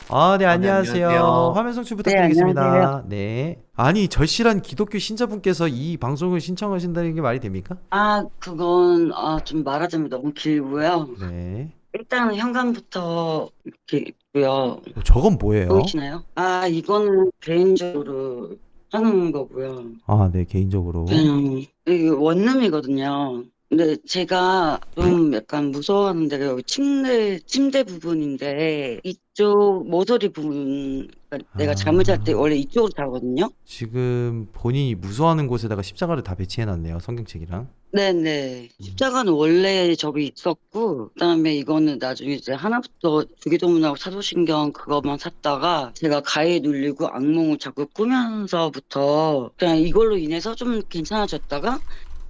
아, 네, 네, 안녕하세요. 안녕하세요. 화면 송출 네, 안녕하세요. 부탁드리겠습니다. 네. 아니, 절실한 기독교 신자분께서 이 방송을 신청하신다는 게 말이 됩니까? 그건, 좀 말하자면 너무 길고요. 네. 일단은 현관부터 이렇게 있고요. 저건 뭐예요? 보이시나요? 이거는 개인적으로 하는 거고요. 아, 네, 개인적으로. 그냥, 이게 원룸이거든요. 근데 제가 좀 약간 무서워하는 데가 여기 침대 부분인데, 이쪽 모서리 부분, 그러니까 내가 잠을 잘 때 아, 원래 이쪽으로 자거든요. 지금 본인이 무서워하는 곳에다가 십자가를 다 배치해놨네요. 성경책이랑. 네네. 음. 십자가는 원래 저기 있었고, 그다음에 이거는 나중에 이제 하나부터 주기도문하고 사도신경 그것만 샀다가 제가 가위에 눌리고 악몽을 자꾸 꾸면서부터 그냥 이걸로 인해서 좀 괜찮아졌다가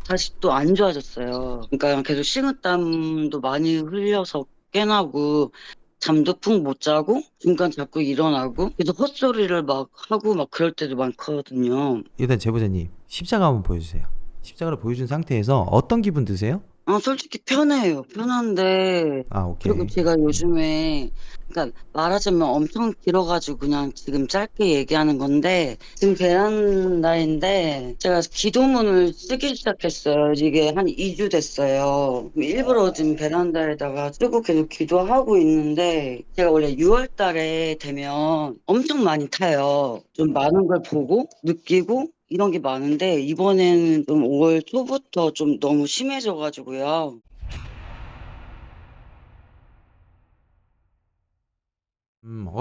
다시 또 안 좋아졌어요. 그러니까 계속 식은땀도 많이 흘려서 깨나고 잠도 푹 못 자고 중간 자꾸 일어나고 계속 헛소리를 막 하고 막 그럴 때도 많거든요. 일단 제보자님, 십자가 한번 보여주세요. 십자가를 보여준 상태에서 어떤 기분 드세요? 솔직히 편해요. 편한데, 아, 그리고 오케이. 제가 요즘에, 그러니까 말하자면 엄청 길어가지고 그냥 지금 짧게 얘기하는 건데, 지금 베란다인데, 제가 기도문을 쓰기 시작했어요. 이게 한 2주 됐어요. 일부러 지금 베란다에다가 쓰고 계속 기도하고 있는데, 제가 원래 6월 달에 되면 엄청 많이 타요. 좀 많은 걸 보고, 느끼고, 이런 게 많은데 이번에는 좀 5월 초부터 좀 너무 심해져가지고요.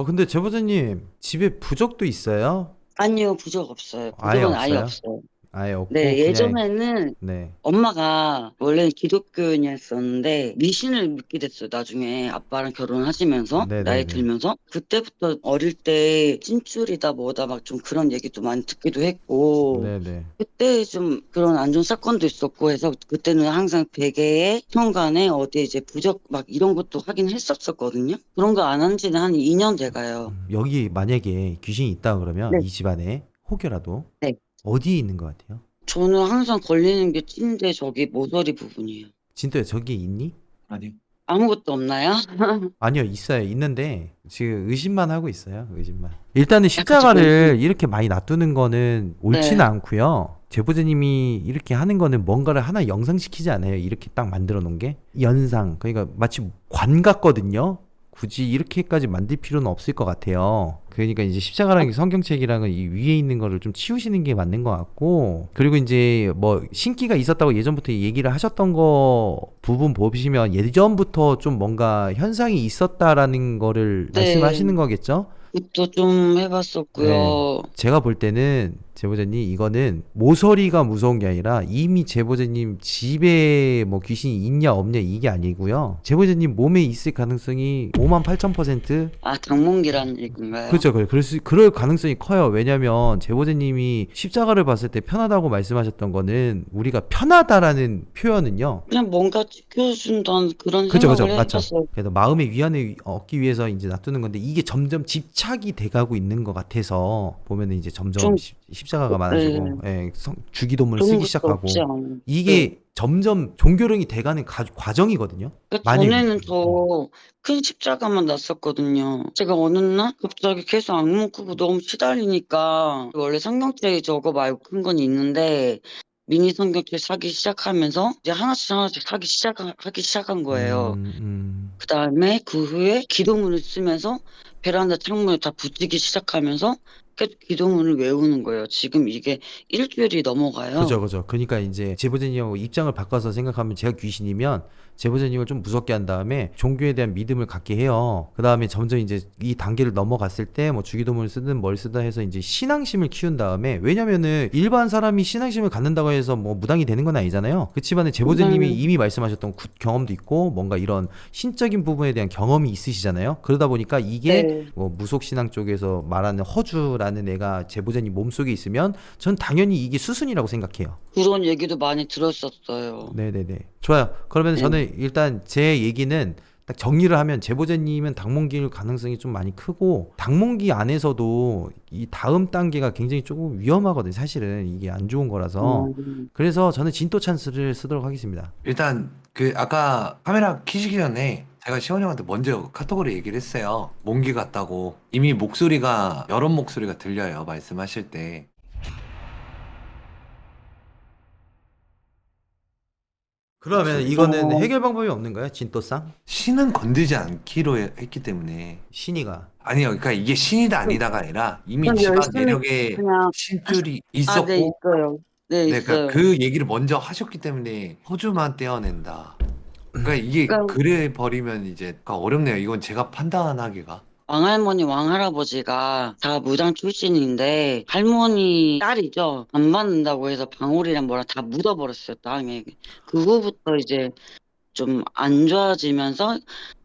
근데 제보자님, 집에 부적도 있어요? 아니요, 부적 없어요. 아예 부적은 아예 없어요? 없어요. 아예 네, 없고, 그냥, 예전에는 네. 엄마가 원래 기독교인이었었는데 미신을 믿게 됐어요. 나중에 아빠랑 결혼하시면서 나이 네네네. 들면서 그때부터 어릴 때 찐줄이다 뭐다 막 좀 그런 얘기도 많이 듣기도 했고 네네. 그때 좀 그런 안 좋은 사건도 있었고 해서 그때는 항상 베개에 현관에 어디에 이제 부적 막 이런 것도 하긴 했었었거든요. 그런 거 안 한 지는 한 2년 돼가요. 여기 만약에 귀신이 있다 그러면 네. 이 집안에 혹여라도 네. 어디에 있는 것 같아요? 저는 항상 걸리는 게 침대 저기 모서리 부분이에요. 진또야 저기 있니? 아니요. 아무것도 없나요? 아니요, 있어요. 있는데 지금 의심만 하고 있어요. 의심만. 일단은 약간 좀 십자가를 이렇게 많이 놔두는 거는 옳지는 네. 않고요. 제보자님이 이렇게 하는 거는 뭔가를 하나 영상시키지 않아요. 이렇게 딱 만들어 놓은 게 연상. 그러니까 마치 관 같거든요. 굳이 이렇게까지 만들 필요는 없을 것 같아요. 그러니까 이제 십자가랑 성경책이랑은 이 위에 있는 거를 좀 치우시는 게 맞는 것 같고, 그리고 이제 뭐 신기가 있었다고 예전부터 얘기를 하셨던 거 부분 보시면 예전부터 좀 뭔가 현상이 있었다라는 거를 네. 말씀하시는 거겠죠? 그것도 좀 네. 해봤었고요. 제가 볼 때는 제보자님 이거는 모서리가 무서운 게 아니라 이미 제보자님 집에 뭐 귀신이 있냐 없냐 이게 아니고요. 제보자님 몸에 있을 가능성이 5만 8천%. 당몽기라는 얘기인가요? 그렇죠. 그럴 가능성이 커요. 왜냐면 제보자님이 십자가를 봤을 때 편하다고 말씀하셨던 거는 우리가 편하다라는 표현은요. 그냥 뭔가 지켜준다는 그런 그죠, 그죠, 생각을 맞죠. 해봤어요. 그래서 마음의 위안을 얻기 위해서 이제 놔두는 건데 이게 점점 집착이 돼가고 있는 것 같아서 보면은 이제 점점 좀, 십자가가 네. 많아지고, 예, 주기도문을 그런 쓰기 것도 없지 시작하고 않아요. 네. 이게 점점 종교령이 돼가는 과정이거든요. 그러니까 많이, 전에는 더 큰 십자가만 났었거든요. 제가 어느 날 갑자기 계속 악몽 꾸고 너무 시달리니까 원래 성경책 저거 말고 큰 건 있는데 미니 성경책 사기 시작하면서 이제 하나씩 하나씩 하기 시작한 거예요. 음, 음. 그다음에 그 후에 기도문을 쓰면서 베란다 창문에 다 붙이기 시작하면서 계속 기도문을 외우는 거예요. 지금 이게 일주일이 그죠, 넘어가요. 그죠. 그러니까 이제 제보자님하고 입장을 바꿔서 생각하면 제가 귀신이면 제보자님을 좀 무섭게 한 다음에 종교에 대한 믿음을 갖게 해요. 그 다음에 점점 이제 이 단계를 넘어갔을 때 뭐 주기도문을 쓰든 뭘 쓰든 해서 이제 신앙심을 키운 다음에, 왜냐면은 일반 사람이 신앙심을 갖는다고 해서 뭐 무당이 되는 건 아니잖아요. 그치만은 제보자님이 네. 이미 말씀하셨던 경험도 있고 뭔가 이런 신적인 부분에 대한 경험이 있으시잖아요. 그러다 보니까 이게 네. 뭐 무속신앙 쪽에서 말하는 허주라는 애가 제보자님 몸속에 있으면 전 당연히 이게 수순이라고 생각해요. 그런 얘기도 많이 들었었어요. 네네네. 좋아요. 그러면 네. 저는 일단 제 얘기는 딱 정리를 하면 제보자님은 당몽기일 가능성이 좀 많이 크고, 당몽기 안에서도 이 다음 단계가 굉장히 조금 위험하거든요. 사실은 이게 안 좋은 거라서. 음, 그래서 저는 진토 찬스를 쓰도록 하겠습니다. 일단 그 아까 카메라 켜시기 전에 제가 시원이 형한테 먼저 카톡으로 얘기를 했어요. 몽기 같다고. 이미 목소리가 여러 목소리가 들려요. 말씀하실 때. 그러면 목소리. 이거는 어. 해결 방법이 없는 거예요? 진또상? 신은 건들지 않기로 했기 때문에. 신이가. 아니요, 그러니까 이게 신이다 아니다가 아니라 이미 그럼 집안 열심히 내력에 그냥 신줄이 네, 있었고, 있어요. 네, 네, 그러니까 있어요. 그 얘기를 먼저 하셨기 때문에 호주만 떼어낸다. 그러니까 이게 그러니까 그래 버리면 이제 그러니까 어렵네요. 이건 제가 판단하기가. 왕할머니, 왕할아버지가 다 무당 출신인데 할머니 딸이죠. 안 받는다고 해서 방울이랑 뭐랑 다 묻어버렸어요, 땅에. 그 후부터 이제 좀 안 좋아지면서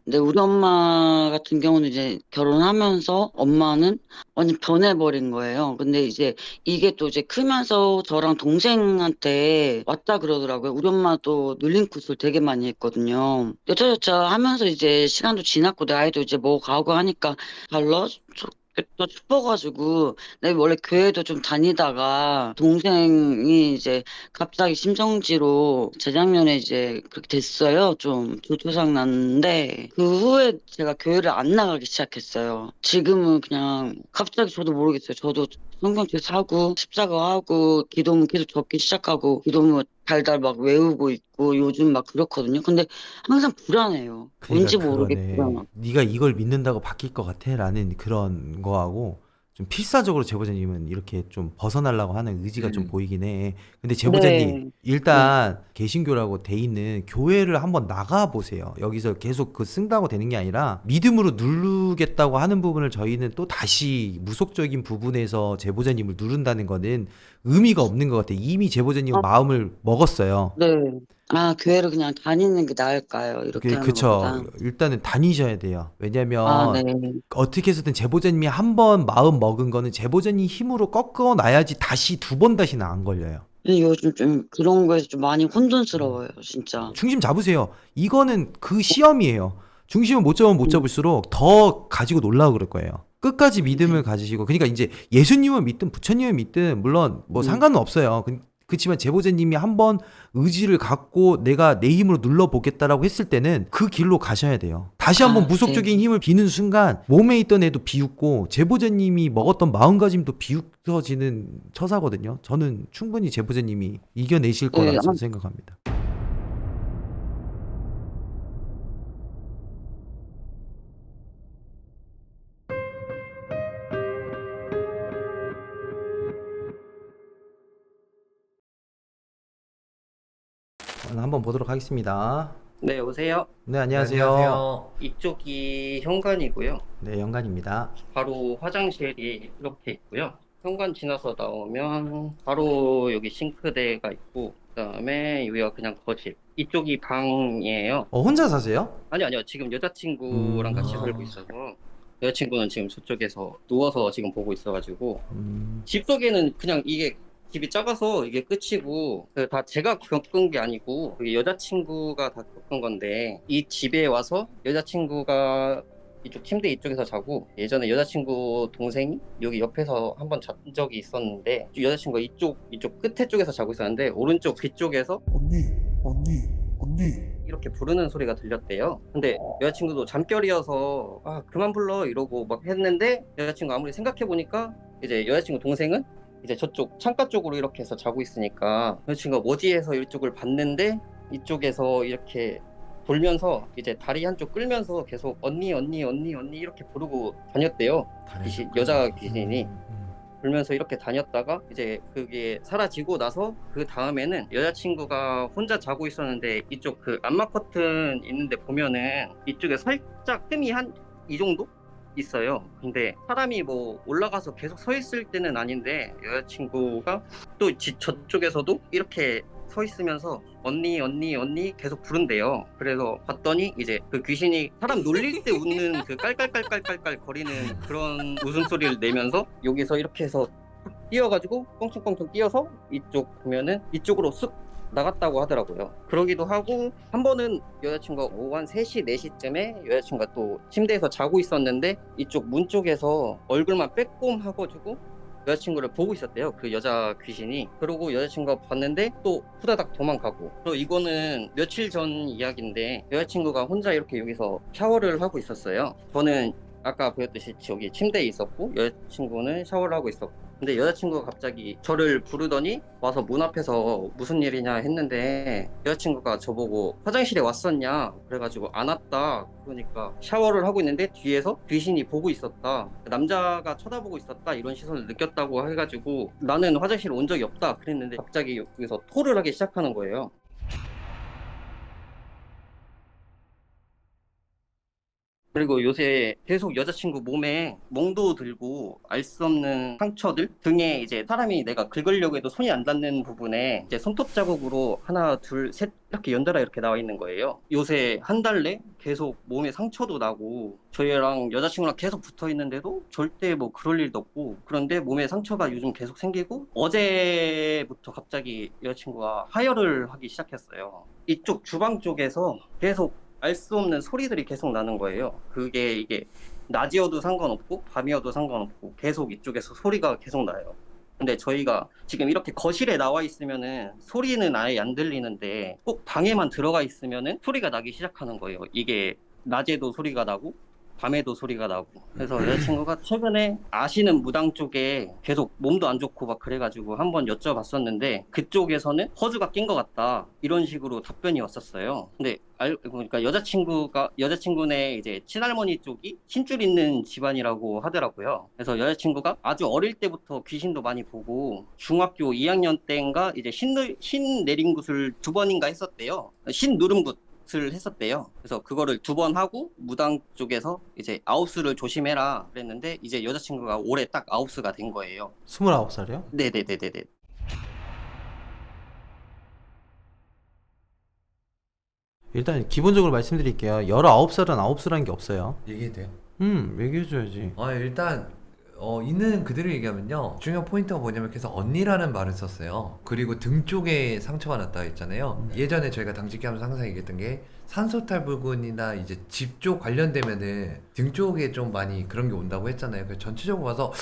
근데 우리 엄마 같은 경우는 이제 결혼하면서 엄마는 완전 변해버린 거예요. 근데 이제 이게 또 이제 크면서 저랑 동생한테 왔다 그러더라고요. 우리 엄마도 눌림굿을 되게 많이 했거든요. 여차저차 하면서 이제 시간도 지났고 나이도 이제 뭐 가고 하니까 달라졌겠다 싶어가지고 내가 원래 교회도 좀 다니다가 동생이 이제 갑자기 심정지로 재작년에 이제 그렇게 됐어요. 좀 조조상 났는데 그 후에 제가 교회를 안 나가기 시작했어요. 지금은 그냥 갑자기 저도 모르겠어요. 저도 성경책 사고 십자가 하고 기도문 계속 적기 시작하고 기도문 달달 막 외우고 있고 요즘 막 그렇거든요. 근데 항상 불안해요. 그러니까 뭔지 그거네. 모르겠어요. 네가 이걸 믿는다고 바뀔 것 같아라는 그런 거하고 좀 필사적으로 제보자님은 이렇게 좀 벗어나려고 하는 의지가 좀 음. 보이긴 해. 근데 제보자님 네. 일단 개신교라고 돼 있는 교회를 한번 나가 보세요. 여기서 계속 그 쓴다고 되는 게 아니라 믿음으로 누르겠다고 하는 부분을 저희는 또 다시 무속적인 부분에서 제보자님을 누른다는 거는 의미가 없는 것 같아요. 이미 제보자님은 어, 마음을 먹었어요. 네. 아, 교회를 그냥 다니는 게 나을까요? 이렇게 하는 그쵸. 것보다. 일단은 다니셔야 돼요. 아, 왜냐면 네. 어떻게 해서든 제보자님이 한 번 마음 먹은 거는 제보자님 힘으로 꺾어 놔야지 다시 두 번 다시는 안 걸려요. 근데 요즘 좀 그런 거에서 좀 많이 혼돈스러워요, 진짜. 중심 잡으세요. 이거는 그 시험이에요. 중심을 못 잡으면 못 음, 잡을수록 더 가지고 놀라고 그럴 거예요. 끝까지 네. 믿음을 가지시고, 그러니까 이제 예수님을 믿든 부처님을 믿든 물론 뭐 음, 상관은 없어요. 그렇지만 제보자님이 한번 의지를 갖고 내가 내 힘으로 눌러보겠다라고 했을 때는 그 길로 가셔야 돼요. 다시 한번 아, 네. 무속적인 힘을 비는 순간 몸에 있던 애도 비웃고 제보자님이 먹었던 마음가짐도 비웃어지는 처사거든요. 저는 충분히 제보자님이 이겨내실 네. 거라서 아, 생각합니다. 한번 보도록 하겠습니다. 네, 오세요. 네, 안녕하세요. 안녕하세요. 이쪽이 현관이고요. 네, 영관입니다. 바로 화장실이 이렇게 있고요. 현관 지나서 나오면 바로 여기 싱크대가 있고, 그다음에 여기가 그냥 거실. 이쪽이 방이에요. 혼자 사세요? 아니요. 지금 여자친구랑 같이 살고 있어서 여자친구는 지금 저쪽에서 누워서 지금 보고 있어가지고 집 속에는 그냥 이게 집이 작아서 이게 끝이고 다 제가 겪은 게 아니고 그게 여자친구가 다 겪은 건데 이 집에 와서 여자친구가 이쪽 침대 이쪽에서 자고 예전에 여자친구 동생이 여기 옆에서 한번 잔 적이 있었는데 여자친구가 이쪽 끝에 쪽에서 자고 있었는데 오른쪽 뒤쪽에서 언니 이렇게 부르는 소리가 들렸대요. 근데 여자친구도 잠결이어서 아 그만 불러 이러고 막 했는데 여자친구 아무리 생각해 보니까 이제 여자친구 동생은 이제 저쪽 창가 쪽으로 이렇게 해서 자고 있으니까 여자친구가 뭐지 해서 이쪽을 봤는데 이쪽에서 이렇게 돌면서 이제 다리 한쪽 끌면서 계속 언니 이렇게 부르고 다녔대요. 여자 귀신이 불면서 이렇게 다녔다가 이제 그게 사라지고 나서 그 다음에는 여자친구가 혼자 자고 있었는데 이쪽 그 암막 커튼 있는데 보면은 이쪽에 살짝 틈이 한 이 정도 있어요. 근데 사람이 뭐 올라가서 계속 서 있을 때는 아닌데 여자친구가 또 저쪽에서도 이렇게 서 있으면서 언니 계속 부른대요. 그래서 봤더니 이제 그 귀신이 사람 놀릴 때 웃는 그 깔깔깔깔깔깔 거리는 그런 웃음소리를 내면서 여기서 이렇게 해서 뛰어가지고 꽁충꽁충 뛰어서 이쪽 보면은 이쪽으로 쑥 나갔다고 하더라고요. 그러기도 하고 한 번은 여자친구가 오후 한 3시, 4시쯤에 여자친구가 또 침대에서 자고 있었는데 이쪽 문 쪽에서 얼굴만 빼꼼하고지고 여자친구를 보고 있었대요. 그 여자 귀신이. 그러고 여자친구가 봤는데 또 후다닥 도망가고. 그리고 이거는 며칠 전 이야기인데 여자친구가 혼자 이렇게 여기서 샤워를 하고 있었어요. 저는 아까 보였듯이 저기 침대에 있었고 여자친구는 샤워를 하고 있었고. 근데 여자친구가 갑자기 저를 부르더니 와서 문 앞에서 무슨 일이냐 했는데 여자친구가 저보고 화장실에 왔었냐 그래가지고 안 왔다. 그러니까 샤워를 하고 있는데 뒤에서 귀신이 보고 있었다. 남자가 쳐다보고 있었다. 이런 시선을 느꼈다고 해가지고 나는 화장실에 온 적이 없다 그랬는데 갑자기 여기서 토를 하기 시작하는 거예요. 그리고 요새 계속 여자친구 몸에 멍도 들고 알 수 없는 상처들 등에 이제 사람이 내가 긁으려고 해도 손이 안 닿는 부분에 이제 손톱 자국으로 하나 둘 셋 이렇게 연달아 이렇게 나와 있는 거예요. 요새 한 달 내 계속 몸에 상처도 나고 저희랑 여자친구랑 계속 붙어 있는데도 절대 뭐 그럴 일도 없고 그런데 몸에 상처가 요즘 계속 생기고 어제부터 갑자기 여자친구가 하혈을 하기 시작했어요. 이쪽 주방 쪽에서 계속 알 수 없는 소리들이 계속 나는 거예요. 그게 이게 낮이어도 상관없고 밤이어도 상관없고 계속 이쪽에서 소리가 계속 나요. 근데 저희가 지금 이렇게 거실에 나와 있으면은 소리는 아예 안 들리는데 꼭 방에만 들어가 있으면은 소리가 나기 시작하는 거예요. 이게 낮에도 소리가 나고 밤에도 소리가 나고. 그래서 여자친구가 최근에 아시는 무당 쪽에 계속 몸도 안 좋고 막 그래가지고 한번 여쭤봤었는데 그쪽에서는 허주가 낀 것 같다 이런 식으로 답변이 왔었어요. 근데 그러니까 여자친구네 이제 친할머니 쪽이 신줄 있는 집안이라고 하더라고요. 그래서 여자친구가 아주 어릴 때부터 귀신도 많이 보고 중학교 2학년 때인가 이제 신 내린 굿을 2번인가 했었대요. 신 누른 굿 을 했었대요. 그래서 그거를 2번 하고 무당 쪽에서 이제 아홉수를 조심해라 그랬는데 이제 여자친구가 올해 딱 아홉수가 된 거예요. 29살이요? 네네네네네. 일단 기본적으로 말씀드릴게요. 19살은 아홉수라는 게 없어요. 얘기해도 돼요? 얘기해줘야지. 일단 있는 그대로 얘기하면요. 중요한 포인트가 뭐냐면 계속 언니라는 말을 썼어요. 그리고 등 쪽에 상처가 났다 했잖아요. 예전에 저희가 당직기 하면서 항상 얘기했던 게 산소탈 부근이나 이제 집 쪽 관련되면은 등 쪽에 좀 많이 그런 게 온다고 했잖아요. 그래서 전체적으로 봐서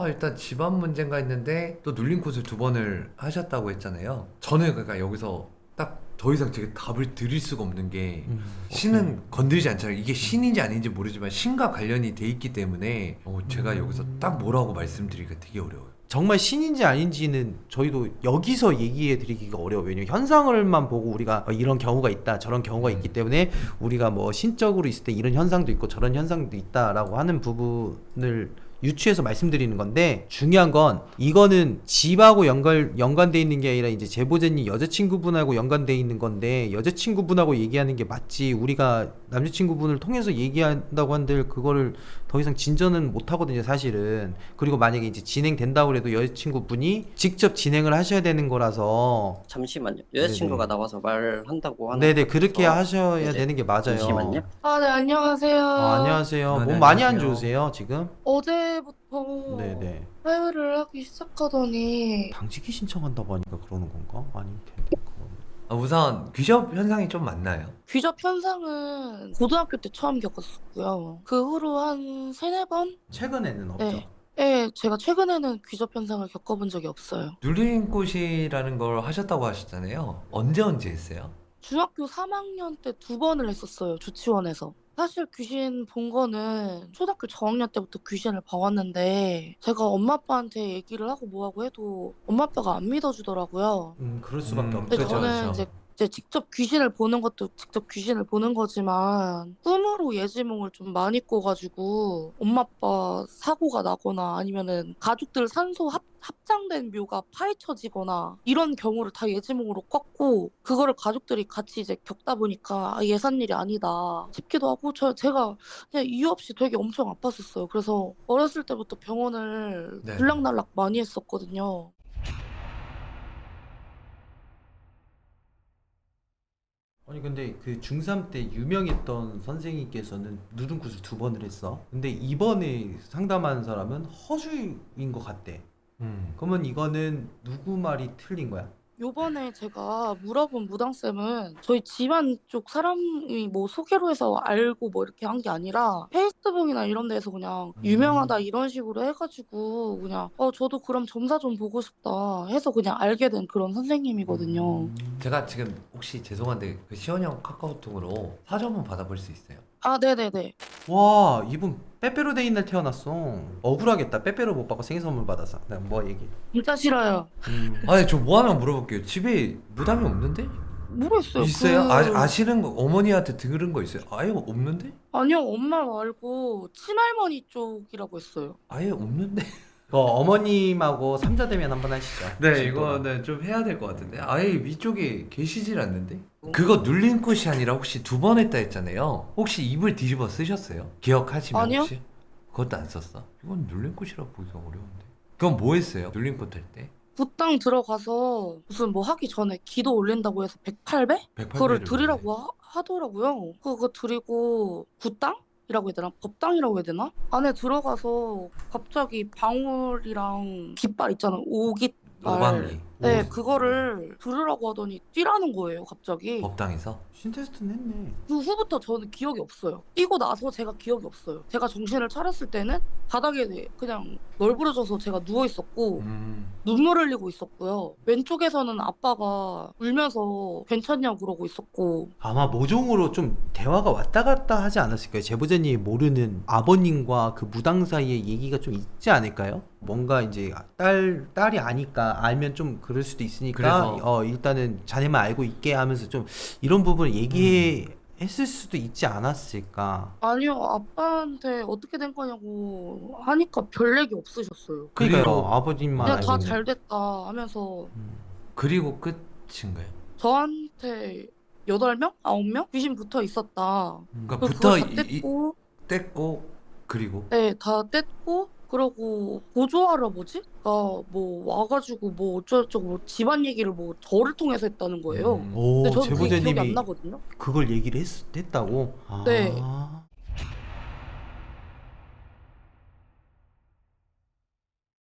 일단 집안 문제인가 했는데 또 눌린 콧을 2번을 하셨다고 했잖아요. 저는 그러니까 여기서 딱 더 이상 제가 답을 드릴 수가 없는 게 신은 건드리지 않잖아요. 이게 신인지 아닌지 모르지만 신과 관련이 돼 있기 때문에 제가 여기서 딱 뭐라고 말씀드리기가 되게 어려워요. 정말 신인지 아닌지는 저희도 여기서 얘기해 드리기가 어려워요. 왜냐면 현상을만 보고 우리가 이런 경우가 있다 저런 경우가 있기 때문에 우리가 뭐 신적으로 있을 때 이런 현상도 있고 저런 현상도 있다라고 하는 부분을 유추해서 말씀드리는 건데, 중요한 건 이거는 집하고 연관돼 있는 게 아니라 이제 제보자님 여자친구분하고 연관돼 있는 건데, 여자친구분하고 얘기하는 게 맞지 우리가 남자친구분을 통해서 얘기한다고 한들 그거를 더 이상 진전은 못 하거든요 사실은. 그리고 만약에 이제 진행된다고 해도 여자친구분이 직접 진행을 하셔야 되는 거라서. 잠시만요. 여자친구가 네네. 나와서 말한다고 하는 네네, 그렇게 거라서. 하셔야 네네. 되는 게 맞아요. 잠시만요. 네, 안녕하세요. 안녕하세요. 네, 몸 많이 안 안녕하세요. 좋으세요 지금? 어제부터 네네. 하혈을 하기 시작하더니 당직이 신청한다고 하니까 그러는 건가? 아닐 텐데 그거는. 우선 귀접 현상이 좀 많나요? 귀접 현상은 고등학교 때 처음 겪었었고요. 그 후로 한 3-4번? 최근에는 없죠. 네. 네, 제가 최근에는 귀접 현상을 겪어본 적이 없어요. 눌린 꽃이라는 걸 하셨다고 하셨잖아요. 언제 했어요? 중학교 3학년 때 2번을 했었어요, 조치원에서. 사실 귀신 본 거는 초등학교 저학년 때부터 귀신을 봐왔는데 제가 엄마 아빠한테 얘기를 하고 뭐하고 해도 엄마 아빠가 안 믿어주더라고요. 그럴 수밖에 없죠. 근데 그렇죠, 저는 그렇죠. 이제 직접 귀신을 보는 것도 직접 귀신을 보는 거지만 꿈으로 예지몽을 좀 많이 꿔가지고 엄마 아빠 사고가 나거나 아니면은 가족들 산소 합장된 묘가 파헤쳐지거나 이런 경우를 다 예지몽으로 꿨고, 그거를 가족들이 같이 이제 겪다 보니까 예산 일이 아니다 싶기도 하고, 제가 그냥 이유 없이 되게 엄청 아팠었어요. 그래서 어렸을 때부터 병원을 네. 들락날락 많이 했었거든요. 아니 근데 그 중3 때 유명했던 선생님께서는 누른 굿을 2번을 했어. 근데 이번에 상담하는 사람은 허주인 것 같대. 그러면 이거는 누구 말이 틀린 거야? 요번에 제가 물어본 무당쌤은 저희 집안 쪽 사람이 뭐 소개로 해서 알고 뭐 이렇게 한 게 아니라 페이스북이나 이런 데서 그냥 유명하다 이런 식으로 해가지고 그냥 저도 그럼 점사 좀 보고 싶다 해서 그냥 알게 된 그런 선생님이거든요. 제가 지금 혹시 죄송한데 그 시원형 카카오톡으로 사주 한번 받아볼 수 있어요? 아, 네네네. 와, 이분 빼빼로 데이 날 태어났어. 억울하겠다. 빼빼로 못 받고 생일 선물 받아서. 내가 뭐 얘기? 진짜 싫어요. 아니 저 뭐 하나 물어볼게요. 집에 무당이 없는데? 모르겠어요. 있어요? 아시는 거 어머니한테 들은 거 있어요? 아예 없는데? 아니요, 엄마 말고 친할머니 쪽이라고 했어요. 아예 없는데? 어머님하고 삼자대면 한번 하시죠. 네, 집도로. 이거는 좀 해야 될 것 같은데. 아예 위쪽에 계시질 않는데. 그거 눌린 꽃이 아니라 혹시 2번 했다 했잖아요. 혹시 입을 뒤집어 쓰셨어요? 기억하시면 아니요. 혹시? 그것도 안 썼어? 이건 눌린 꽃이라 보기가 어려운데. 그럼 뭐 했어요? 눌린 꽃 할 때? 굿당 들어가서 무슨 뭐 하기 전에 기도 올린다고 해서 108배? 108 그거를 배를 드리라고 하더라고요. 그거 드리고 굿당이라고 해야 되나? 법당이라고 해야 되나? 안에 들어가서 갑자기 방울이랑 깃발 있잖아요. 오깃발. 오방기. 네, 그거를 들으라고 하더니 뛰라는 거예요, 갑자기. 법당에서? 신테스트는 했네. 그 후부터 저는 기억이 없어요. 뛰고 나서 제가 기억이 없어요. 제가 정신을 차렸을 때는 바닥에 그냥 널브러져서 제가 누워 있었고 눈물 흘리고 있었고요. 왼쪽에서는 아빠가 울면서 괜찮냐고 그러고 있었고. 아마 모종으로 좀 대화가 왔다 갔다 하지 않았을까요? 제보자님이 모르는 아버님과 그 무당 사이에 얘기가 좀 있지 않을까요? 뭔가 이제 딸이 아니까 알면 좀 그럴 수도 있으니까 그래서- 일단은 자네만 알고 있게 하면서 좀 이런 부분을 얘기했을 수도 있지 않았을까. 아니요, 아빠한테 어떻게 된 거냐고 하니까 별 얘기 없으셨어요. 그러니까요. 그리고- 아버님만 그냥 알고 다 있는. 잘 됐다 하면서 그리고 끝인가요? 저한테 8명? 9명? 귀신 붙어 있었다. 그러니까 그걸 붙어 다 뗐고, 뗐고 그리고 네, 다 뗐고, 그러고 보조 할아버지가 뭐 와가지고 뭐 어쩌고저쩌고 뭐 집안 얘기를 뭐 저를 통해서 했다는 거예요. 오, 근데 저는 그게 기억이 안 제보자님이 나거든요. 그걸 얘기를 했다고? 네. 아.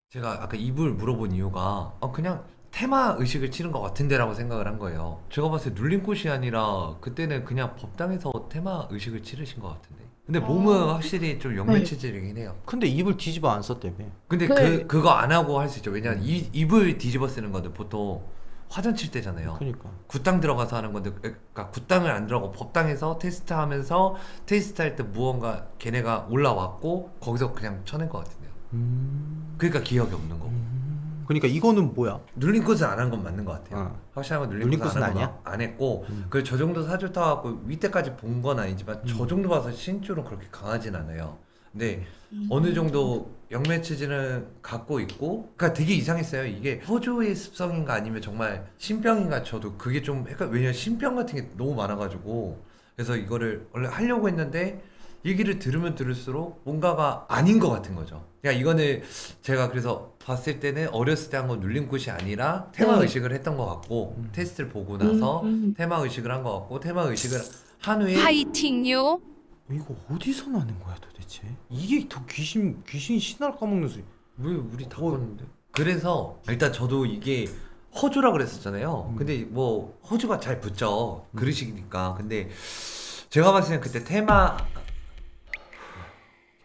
제가 아까 입을 물어본 이유가 그냥 테마 의식을 치는 것 같은데라고 생각을 한 거예요. 제가 봤을 때 눌린 꽃이 아니라 그때는 그냥 법당에서 테마 의식을 치르신 것 같은데. 근데 몸은 확실히 좀 영매체질이긴 해요. 근데 입을 뒤집어 안 썼다며. 근데 네. 그거 안 하고 할 수 있죠. 왜냐면 입을 뒤집어 쓰는 건데 보통 화전 칠 때잖아요. 그러니까. 굿당 들어가서 하는 건데, 그러니까 굿당을 안 들어가고 법당에서 테스트하면서 테스트할 때 무언가 걔네가 올라왔고 거기서 그냥 쳐낸 것 같은데요. 그러니까 기억이 없는 거고. 그러니까 이거는 뭐야? 눌린 꽃은 안 한 건 맞는 것 같아요. 확실한 건 눌린 눌린 꽃은 꽃은 안, 아니야? 안 했고 그 저 정도 사주 타갖고 윗대까지 본 건 아니지만 저 정도 봐서 신줄은 그렇게 강하진 않아요. 근데 어느 정도 영매체질은 갖고 있고, 그러니까 되게 이상했어요. 이게 호주의 습성인가 아니면 정말 신병인가, 저도 그게 좀 왜냐면 신병 같은 게 너무 많아가지고. 그래서 이거를 원래 하려고 했는데 얘기를 들으면 들을수록 뭔가가 아닌 것 같은 거죠. 그러니까 이거는 제가 그래서 봤을 때는 어렸을 때 한 건 눌린 꽃이 아니라 테마 네. 의식을 했던 것 같고, 테스트를 보고 나서 테마 의식을 한 것 같고, 테마 의식을 한 후에 파이팅요. 이거 어디서 나는 거야 도대체? 이게 더 귀신이 신화를 까먹는 소리. 왜 우리 다 봤는데? 그래서 일단 저도 이게 허주라 그랬었잖아요. 근데 뭐 허주가 잘 붙죠. 그러시니까. 근데 제가 봤을 때는 그때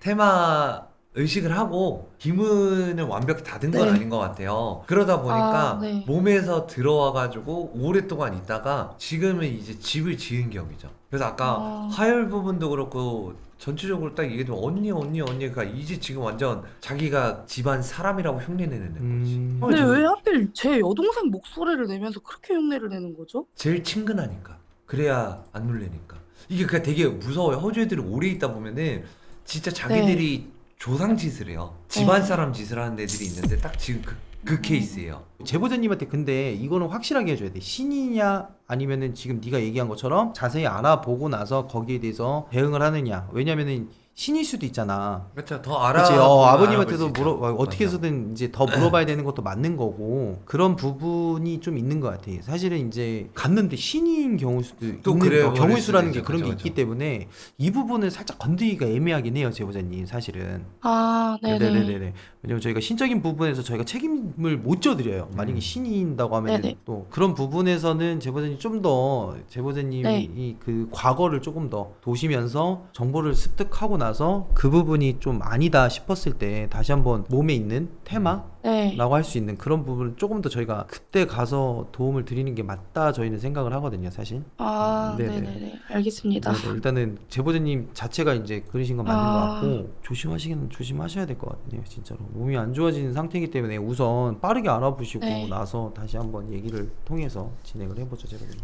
테마 의식을 하고 기문을 완벽히 닫은 건 네. 아닌 것 같아요. 그러다 보니까 아, 네. 몸에서 들어와가지고 오랫동안 있다가 지금은 이제 집을 지은 격이죠. 그래서 아까 아. 하열 부분도 그렇고 전체적으로 딱 얘기해도 언니가 이제 지금 완전 자기가 집안 사람이라고 흉내내는 거지. 근데 왜 하필 제 여동생 목소리를 내면서 그렇게 흉내를 내는 거죠? 제일 친근하니까. 그래야 안 놀래니까. 이게 그냥 되게 무서워요. 호주 애들이 오래 있다 보면은 진짜 자기들이 조상 짓을 해요. 집안 사람 짓을 하는 애들이 있는데 딱 지금 그 케이스예요. 제보자님한테 근데 이거는 확실하게 해줘야 돼. 신이냐 아니면은 지금 네가 얘기한 것처럼 자세히 알아보고 나서 거기에 대해서 대응을 하느냐. 왜냐면은 신일 수도 있잖아. 그렇죠. 더 알아. 그렇지. 아버님한테도 알아볼 수 있죠. 어떻게 맞아. 해서든 이제 더 물어봐야 되는 것도 맞는 거고 그런 부분이 좀 있는 것 같아. 사실은 이제 갔는데 신인 경우일 수도 또 있는 그래요. 경우일 수라는 그럴 게 수도 그런 게 있죠. 있기 때문에 이 부분을 살짝 건드리기가 애매하긴 해요, 제보자님. 사실은. 아, 네네. 네네네. 왜냐면 저희가 신적인 부분에서 저희가 책임을 못 져드려요. 만약에 신인다고 하면 네네. 또 그런 부분에서는 제보자님 좀 더 제보자님이 네. 그 과거를 조금 더 도시면서 정보를 습득하고 나서 그 부분이 좀 아니다 싶었을 때 다시 한번 몸에 있는 테마라고 네. 할 수 있는 그런 부분을 조금 더 저희가 그때 가서 도움을 드리는 게 맞다 저희는 생각을 하거든요, 사실. 아, 네네. 네네네. 알겠습니다. 네네. 일단은 제보자님 자체가 이제 그러신 건 맞는 것 아. 같고 조심하셔야 될 것 같네요, 진짜로. 몸이 안 좋아지는 상태이기 때문에 우선 빠르게 알아보시고 네. 나서 다시 한번 얘기를 통해서 진행을 해보죠, 제보자님.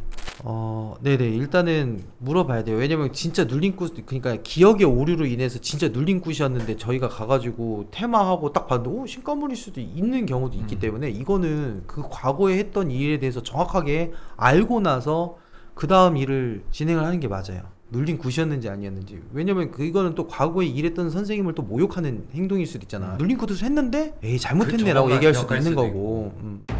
네네. 일단은 물어봐야 돼요. 왜냐면 진짜 눌림굿, 그러니까 기억의 오류로 인해서 진짜 눌림굿이었는데 저희가 가가지고 테마하고 딱 봤는데 신가물일 수도 있는 경우도 있기 때문에 이거는 그 과거에 했던 일에 대해서 정확하게 알고 나서 그 다음 일을 진행을 하는 게 맞아요. 눌린 굿이었는지 아니었는지. 왜냐면 그거는 또 과거에 일했던 선생님을 또 모욕하는 행동일 수도 있잖아. 눌린 굿을 했는데 에이 잘못했네라고 그 얘기할 수도 정확한 있는 기억할 거고. 수도